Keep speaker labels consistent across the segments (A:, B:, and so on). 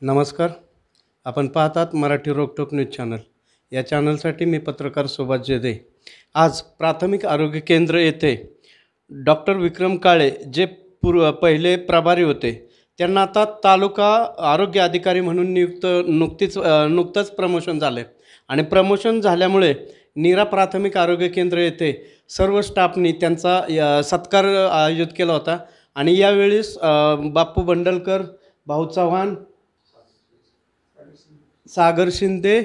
A: नमस्कार. आपण पाहतात मराठी रोकटोक न्यूज चॅनल. या चॅनलसाठी मी पत्रकार सुभाष जेदे. आज प्राथमिक आरोग्य केंद्र येथे डॉक्टर विक्रम काळे जे पहिले प्रभारी होते त्यांना आता तालुका आरोग्य अधिकारी म्हणून नुकतंच प्रमोशन झाले आणि प्रमोशन झाल्यामुळे नीरा प्राथमिक आरोग्य केंद्र येथे सर्व स्टाफनी त्यांचा सत्कार आयोजित केला होता आणि यावेळेस बाप्पू बंडलकर, भाऊ चव्हाण, सागर शिंदे,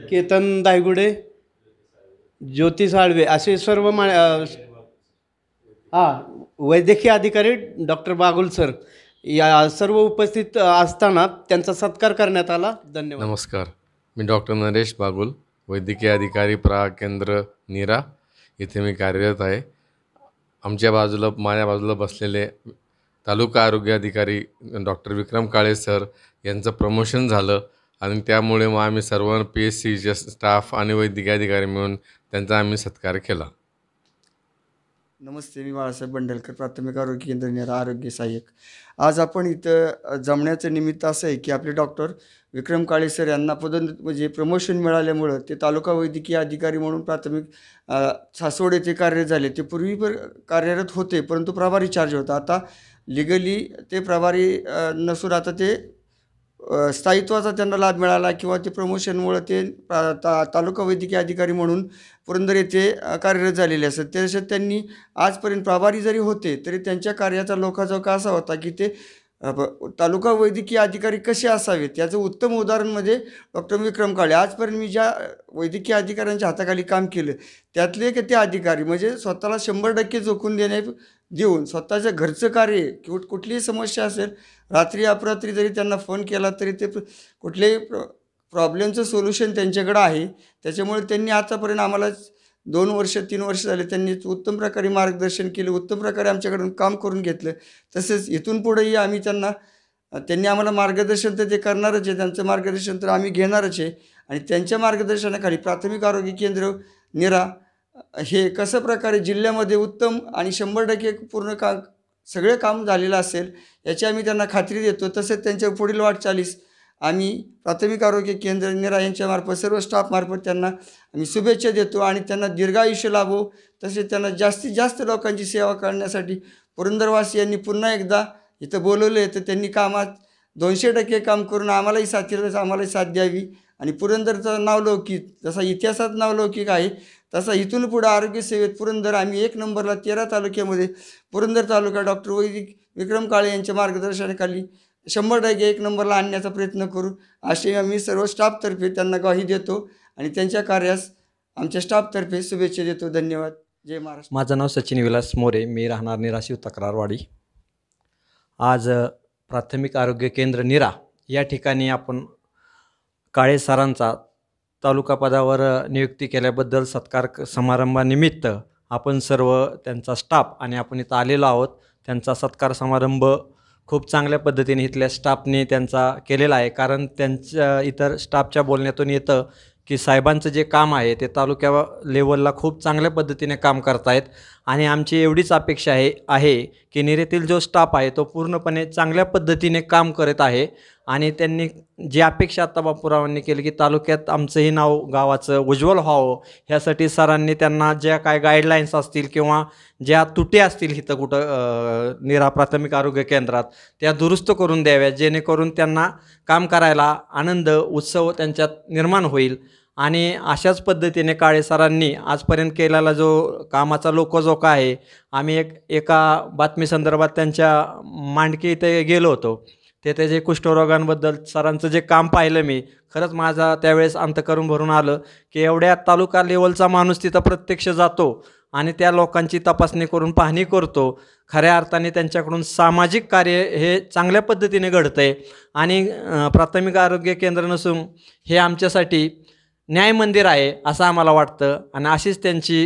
A: केतन दायगुडे, ज्योती साळवे असे सर्व वैद्यकीय अधिकारी डॉक्टर बागुल सर या सर्व उपस्थित असताना त्यांचा सत्कार करण्यात आला. धन्यवाद.
B: नमस्कार. मी डॉक्टर नरेश बागुल, वैद्यकीय अधिकारी प्रहार केंद्र नीरा इथे मी कार्यरत आहे. माझ्या बाजूला बसलेले तालुका आरोग्य अधिकारी डॉक्टर विक्रम काळे सर यांचं प्रमोशन झालं आणि त्यामुळे मग आम्ही सर्व PSCचे स्टाफ आणि वैद्यकीय अधिकारी मिळून त्यांचा आम्ही सत्कार केला.
C: नमस्ते. मी बाळासाहेब बंडलकर, प्राथमिक आरोग्य केंद्र नीरा आरोग्य सहाय्यक. आज आपण इथं जमण्याचं निमित्त असं आहे की आपले डॉक्टर विक्रम काळे सर यांना म्हणजे प्रमोशन मिळाल्यामुळं ते तालुका वैद्यकीय अधिकारी म्हणून प्राथमिक सासवड येथे कार्यरत झाले. ते पूर्वी पण कार्यरत होते परंतु प्रभारी चार्ज होता. आता लिगली ते प्रभारी नसून आता ते स्थायित्वाचा त्यांना लाभ मिळाला किंवा ते प्रमोशनमुळं ते तालुका वैद्यकीय अधिकारी म्हणून पुरंदर येथे कार्यरत झालेले असतात. त्याच्यात त्यांनी आजपर्यंत प्रभारी जरी होते तरी त्यांच्या कार्याचा लोकाजोका असा होता की ते तालुका वैद्यकीय अधिकारी कसे असावेत याचं उत्तम उदाहरण म्हणजे डॉक्टर विक्रम काळे. आजपर्यंत मी ज्या वैद्यकीय अधिकाऱ्यांच्या हाताखाली काम केलं त्यातले की ते अधिकारी म्हणजे स्वतःला 100% झोकून देऊन स्वतःच्या घरचं कार्य किंवा कुठलीही समस्या असेल रात्री अपरात्री जरी त्यांना फोन केला तरी ते कुठल्याही प्रॉब्लेमचं सोल्युशन त्यांच्याकडं आहे. त्याच्यामुळे त्यांनी आतापर्यंत आम्हाला 2 वर्ष 3 वर्ष झाले त्यांनी उत्तम प्रकारे मार्गदर्शन केलं, उत्तम प्रकारे आमच्याकडून काम करून घेतलं. तसेच इथून पुढेही आम्ही त्यांनी आम्हाला मार्गदर्शन तर ते करणारच आहे, त्यांचं मार्गदर्शन तर आम्ही घेणारच आहे. आणि त्यांच्या मार्गदर्शनाखाली प्राथमिक आरोग्य केंद्र नीरा हे कसं प्रकारे जिल्ह्यामध्ये उत्तम आणि 100% पूर्ण सगळे काम झालेलं असेल याची आम्ही त्यांना खात्री देतो. तसेच त्यांच्या पुढील वाटचालीस आम्ही प्राथमिक आरोग्य केंद्र नीरा यांच्यामार्फत सर्व स्टाफमार्फत त्यांना आम्ही शुभेच्छा देतो आणि त्यांना दीर्घायुष्य लाभो. तसेच त्यांना जास्तीत जास्त लोकांची सेवा करण्यासाठी पुरंदरवासी यांनी पुन्हा एकदा इथं बोलवले तर त्यांनी कामात 200% काम करून आम्हालाही साथ द्यावी आणि पुरंदरचं नावलौकिक जसा इतिहासात नावलौकिक आहे तसा इथून पुढं आरोग्य सेवेत पुरंदर आम्ही 1 नंबरला 13 तालुक्यामध्ये पुरंदर तालुका डॉक्टर विक्रम काळे यांच्या मार्गदर्शनाखाली 100% 1 नंबरला आणण्याचा प्रयत्न करू असे आम्ही सर्व स्टाफतर्फे त्यांना ग्वाही देतो आणि त्यांच्या कार्यास आमच्या स्टाफतर्फे शुभेच्छा देतो. धन्यवाद. जय महाराष्ट्र.
D: माझं नाव सचिन विलास मोरे, मी राहणार निराशिव तक्रारवाडी. आज प्राथमिक आरोग्य केंद्र नीरा या ठिकाणी आपण काळे सरांचा तालुका पदावर नियुक्ती केल्याबद्दल सत्कार समारंभानिमित्त आपण सर्व त्यांचा स्टाफ आणि आपण इथं आलेलो आहोत. त्यांचा सत्कार समारंभ खूप चांगल्या पद्धतीने इथल्या स्टाफने त्यांचा केलेला आहे. कारण त्यांच्या इतर स्टाफच्या बोलण्यातून येतं की साहेबांचं जे काम आहे ते तालुक्या लेवलला खूप चांगल्या पद्धतीने काम करतायत आणि आमची एवढीच अपेक्षा आहे की नीरेतील जो स्टाफ आहे तो पूर्णपणे चांगल्या पद्धतीने काम करत आहे. आणि त्यांनी जी अपेक्षा आत्ता बापूरावांनी केली की तालुक्यात आमचंही नाव गावाचं उज्ज्वल व्हावं ह्यासाठी सरांनी त्यांना ज्या काय गाईडलाईन्स असतील किंवा ज्या तुटी असतील इथं कुठं नीरा प्राथमिक आरोग्य केंद्रात त्या दुरुस्त करून द्याव्या, जेणेकरून त्यांना काम करायला आनंद उत्सव त्यांच्यात निर्माण होईल. आणि अशाच पद्धतीने काळे सरांनी आजपर्यंत केलेला जो कामाचा लोकजोका आहे, आम्ही एका बातमीसंदर्भात त्यांच्या मांडकी इथे गेलो होतो ते त्याचे कुष्ठरोगांबद्दल सरांचं जे काम पाहिलं मी खरंच माझा त्यावेळेस अंतःकरण भरून आलं की एवढ्या तालुका लेवलचा माणूस तिथं प्रत्यक्ष जातो आणि त्या लोकांची तपासणी करून पाहणी करतो. खऱ्या अर्थाने त्यांच्याकडून सामाजिक कार्य हे चांगल्या पद्धतीने घडतं आहे आणि प्राथमिक आरोग्य केंद्र नसून हे आमच्यासाठी न्याय मंदिर आहे असं आम्हाला वाटतं. आणि अशीच त्यांची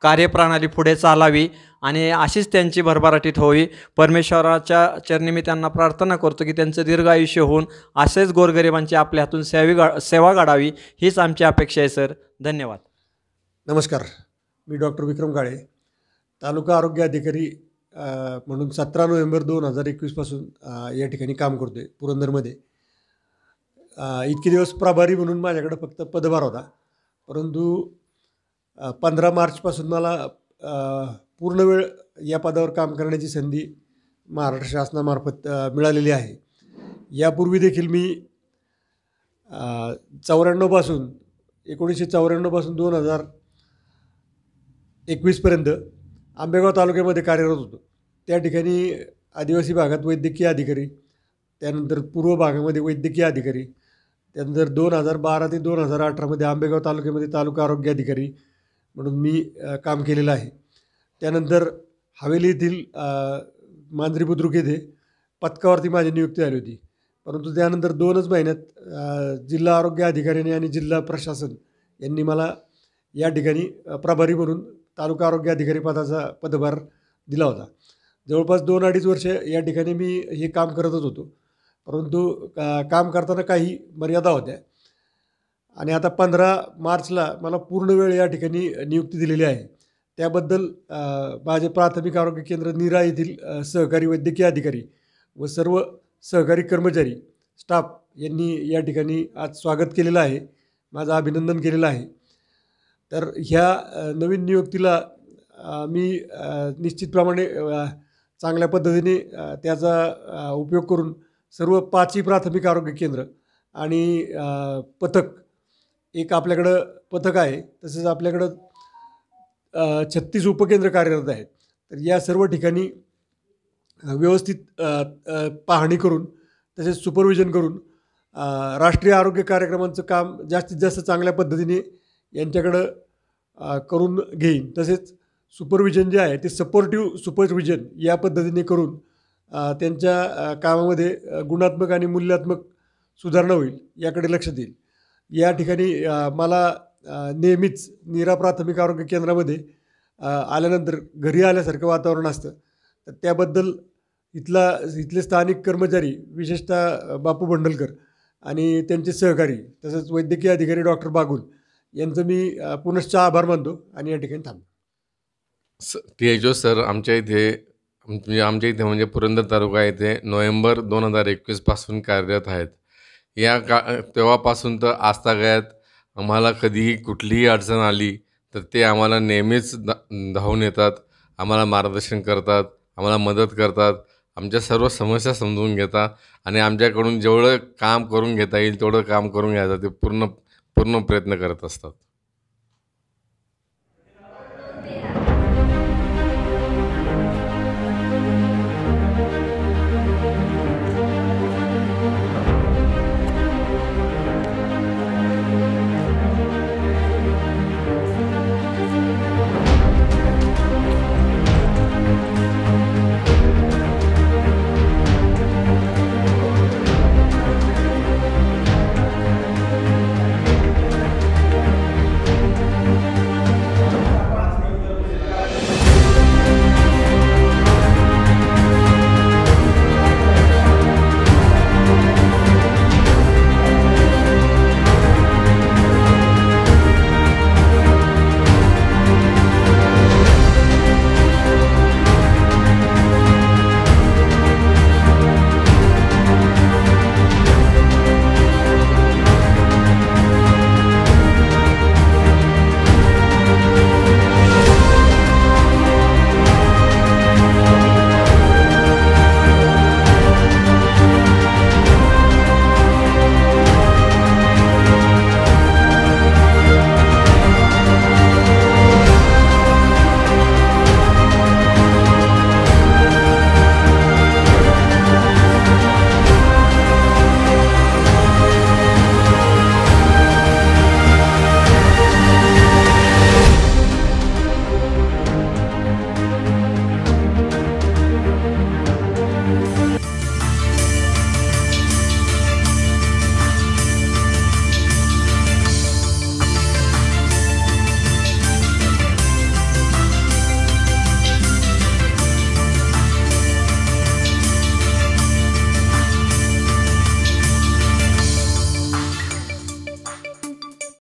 D: कार्यप्रणाली पुढे चालावी आणि अशीच त्यांची भरभराटीत होवी. परमेश्वराच्या चरणी मी त्यांना प्रार्थना करतो की त्यांचं दीर्घ आयुष्य होऊन असेच गोरगरिबांची आपल्या हातून सेवा घडावी हीच आमची अपेक्षा आहे. सर, धन्यवाद.
E: नमस्कार. मी डॉक्टर विक्रम काळे, तालुका आरोग्य अधिकारी म्हणून 17 नोव्हेंबर 2021पासून या ठिकाणी काम करतो आहे पुरंदरमध्ये. इतके दिवस प्रभारी म्हणून माझ्याकडं फक्त पदभार होता, परंतु 15 मार्चपासून मला पूर्ण वेळ या पदावर काम करण्याची संधी महाराष्ट्र शासनामार्फत मिळालेली आहे. यापूर्वी देखील मी 1994 पासून 2021पर्यंत आंबेगाव तालुक्यामध्ये कार्यरत होतो. त्या ठिकाणी आदिवासी भागात वैद्यकीय अधिकारी, त्यानंतर पूर्व भागामध्ये वैद्यकीय अधिकारी, त्यानंतर 2012 ते 2018मध्ये आंबेगाव तालुक्यामध्ये तालुका आरोग्य अधिकारी म्हणून मी काम केलेलं आहे. त्यानंतर हवेली येथील मांजरी बुद्रुक येथे पथकावरती माझी नियुक्ती झाली होती, परंतु त्यानंतर 2च महिन्यात जिल्हा आरोग्य अधिकाऱ्यांनी आणि जिल्हा प्रशासन यांनी मला या ठिकाणी प्रभारी म्हणून तालुका आरोग्य अधिकारी पदाचा पदभार दिला होता. जवळपास 2-2.5 वर्ष या ठिकाणी मी हे काम करतच होतो, परंतु काम करताना काही मर्यादा होत्या आणि आता 15 मार्चला मला पूर्ण वेळ या ठिकाणी नियुक्ती दिलेली आहे. त्याबद्दल माझे प्राथमिक आरोग्य केंद्र नीरा येथील सहकारी वैद्यकीय अधिकारी व सर्व सहकारी कर्मचारी स्टाफ यांनी या ठिकाणी आज स्वागत केलेलं आहे, माझं अभिनंदन केलेलं आहे. तर ह्या नवीन नियुक्तीला मी निश्चितप्रमाणे चांगल्या पद्धतीने त्याचा उपयोग करून सर्व 5ही प्राथमिक आरोग्य केंद्र आणि पथक, एक आपल्याकडं पथक आहे, तसेच आपल्याकडं 36 उपकेंद्र कार्यरत आहेत. तर या सर्व ठिकाणी व्यवस्थित पाहणी करून तसेच सुपरविजन करून राष्ट्रीय आरोग्य कार्यक्रमांचं काम जास्तीत जास्त चांगल्या पद्धतीने यांच्याकडं करून घेईन. तसेच सुपरविजन जे आहे ते सपोर्टिव्ह सुपरविजन या पद्धतीने करून त्यांच्या कामामध्ये गुणात्मक आणि मूल्यात्मक सुधारणा होईल याकडे लक्ष देईल. या ठिकाणी मला नेहमीच नीरा प्राथमिक आरोग्य केंद्रामध्ये आल्यानंतर घरी आल्यासारखं वातावरण असतं. तर त्याबद्दल इथले स्थानिक कर्मचारी, विशेषतः बापू भंडलकर आणि त्यांचे सहकारी, तसंच वैद्यकीय अधिकारी डॉक्टर बागुल यांचं मी पुनश्च आभार मानतो आणि या ठिकाणी थांबतो.
B: THO सर आमच्या इथे म्हणजे पुरंदर तालुका येथे नोव्हेंबर 2021पासून कार्यरत आहेत. तेव्हापासून तर आजतागायत आम्हाला कधीही कुठलीही अडचण आली तर ते आम्हाला नेहमीच धावून येतात, आम्हाला मार्गदर्शन करतात, आम्हाला मदत करतात, आमच्या सर्व समस्या समजून घेतात आणि आमच्याकडून जेवढं काम करून घेता येईल तेवढं काम करून घ्यायचं ते पूर्ण प्रयत्न करत असतात.